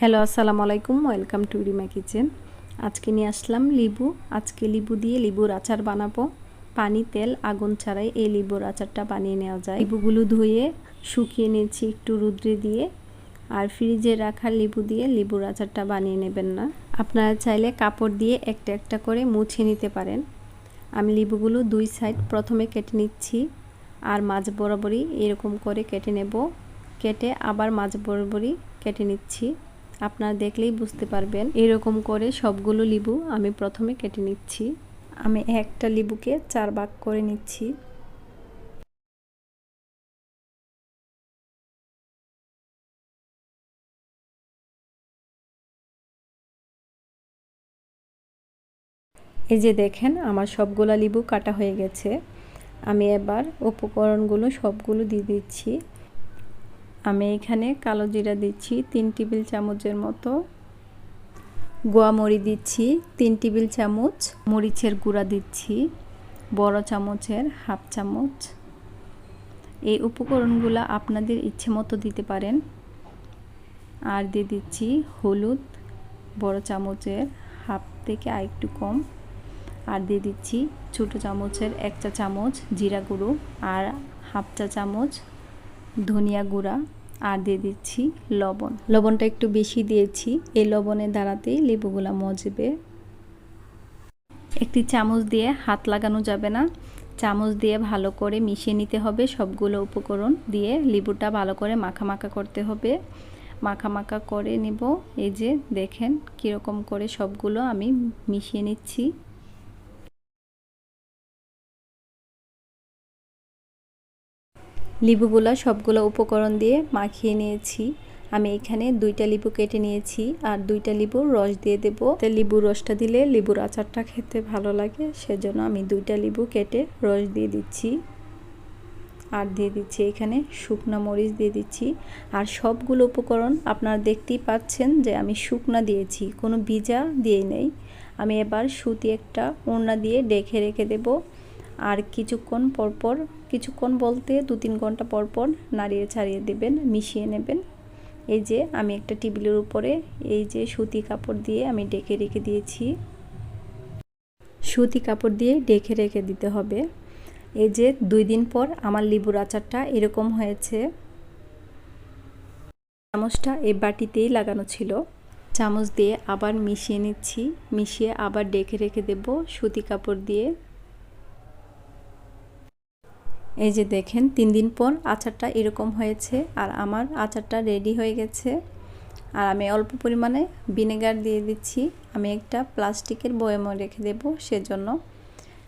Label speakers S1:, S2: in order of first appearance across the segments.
S1: Hello, আসসালামু আলাইকুম। Welcome to Rima kitchen. আজকে নিয়ে আসলাম লেবু। আজকে লেবু দিয়ে লেবুর আচার বানাবো। পানি, তেল, আগুন ছাড়াই এই লেবুর আচারটা বানিয়ে নেওয়া যায়। লেবুগুলো ধুয়ে শুকিয়ে নিয়েছি একটু রোদ্রে দিয়ে। আর ফ্রিজে রাখা লেবু দিয়ে লেবুর আচারটা বানিয়ে নেবেন না। আপনারা চাইলে কাপড় দিয়ে একটা একটা করে মুছে নিতে পারেন। আমি লেবুগুলো দুই সাইড প্রথমে কেটে নিচ্ছি, আর মাঝ বরাবরই এরকম করে কেটে নেব। কেটে আবার মাঝ বরাবরই কেটে নিচ্ছি। আপনারা দেখলেই বুঝতে পারবেন। এরকম করে সবগুলো লেবু আমি প্রথমে কেটে নিচ্ছি। আমি একটা লেবুকে 4 ভাগ করে নিচ্ছি। এই যে দেখেন, আমার সবগুলা লেবু কাটা হয়ে গেছে। আমি এবার উপকরণগুলো সবগুলো দিয়ে দিচ্ছি। আমি এখানে কালো জিরা দিচ্ছি 3 টেবিল চামচের মতো, গোয়ামরিচ দিচ্ছি 3 টেবিল চামচ, মরিচের গুঁড়া দিচ্ছি বড় চামচের হাফ চামচ। এই উপকরণগুলো আপনাদের ইচ্ছে মতো দিতে পারেন। আর দিয়ে দিচ্ছি হলুদ বড় চামচের হাফ থেকে আরেকটু কম। আর দিয়ে দিচ্ছি ছোটো চামচের 1 চা চামচ জিরা গুঁড়ো আর হাফ চা চামচ ধনিয়া গুঁড়া। আর দিয়ে দিচ্ছি লবণ। লবণটা একটু বেশি দিয়েছি, এই লবণের দ্বারাতেই লেবুগুলা মজবে। একটি চামচ দিয়ে হাত লাগানো যাবে না, চামচ দিয়ে ভালো করে মিশিয়ে নিতে হবে। সবগুলো উপকরণ দিয়ে লেবুটা ভালো করে মাখা মাখা করতে হবে। মাখা মাখা করে নিব। এই যে দেখেন কীরকম করে সবগুলো আমি মিশিয়ে নিচ্ছি। লেবুগুলা সবগুলো উপকরণ দিয়ে মাখিয়ে নিয়েছি। আমি এখানে 2টা লেবু কেটে নিয়েছি আর 2টা লেবুর রস দিয়ে দেব। লেবুর রসটা দিলে লেবুর আচারটা খেতে ভালো লাগে, সেজন্য আমি 2টা লেবু কেটে রস দিয়ে দিচ্ছি। আর দিয়ে দিচ্ছি এখানে শুকনো মরিচ দিয়ে দিচ্ছি। আর সবগুলো উপকরণ আপনারা দেখতেই পাচ্ছেন যে আমি শুকনা দিয়েছি, কোনো ভিজা দিয়েই নেই। আমি এবার সুতি একটা ওড়না দিয়ে ঢেকে রেখে দেব। আর কিছুক্ষণ পরপর, কিছুক্ষণ বলতে 2-3 ঘন্টা পরপর নাড়িয়ে ছাড়িয়ে দেবেন, মিশিয়ে নেবেন। এই যে আমি একটা টেবিলের উপরে এই যে সুতি কাপড় দিয়ে আমি ঢেকে রেখে দিয়েছি। সুতি কাপড় দিয়ে ঢেকে রেখে দিতে হবে। এই যে 2 দিন পর আমার লেবুর আচারটা এরকম হয়েছে। চামচটা এই বাটিতেই লাগানো ছিল। চামচ দিয়ে আবার মিশিয়ে নিচ্ছি, মিশিয়ে আবার ঢেকে রেখে দেব সুতি কাপড় দিয়ে। এই যে দেখেন 3 দিন পর আচারটা এরকম হয়েছে আর আমার আচারটা রেডি হয়ে গেছে। আর আমি অল্প পরিমাণে ভিনেগার দিয়ে দিচ্ছি। আমি একটা প্লাস্টিকের বয়ামে রেখে দেব, সেজন্য।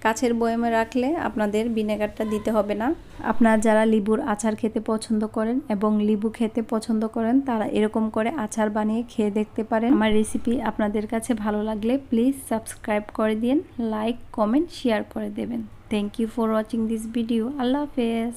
S1: কাচের বয়ামে রাখলে আপনাদের ভিনেগারটা দিতে হবে না। আপনারা যারা লেবুর আচার খেতে পছন্দ করেন এবং লেবু খেতে পছন্দ করেন, তারা এরকম করে আচার বানিয়ে খেয়ে দেখতে পারেন। আমার রেসিপি আপনাদের কাছে ভালো লাগলে প্লিজ সাবস্ক্রাইব করে দিন, লাইক, কমেন্ট, শেয়ার করে দেবেন। Thank you for watching this video. আল্লাহ হাফেজ।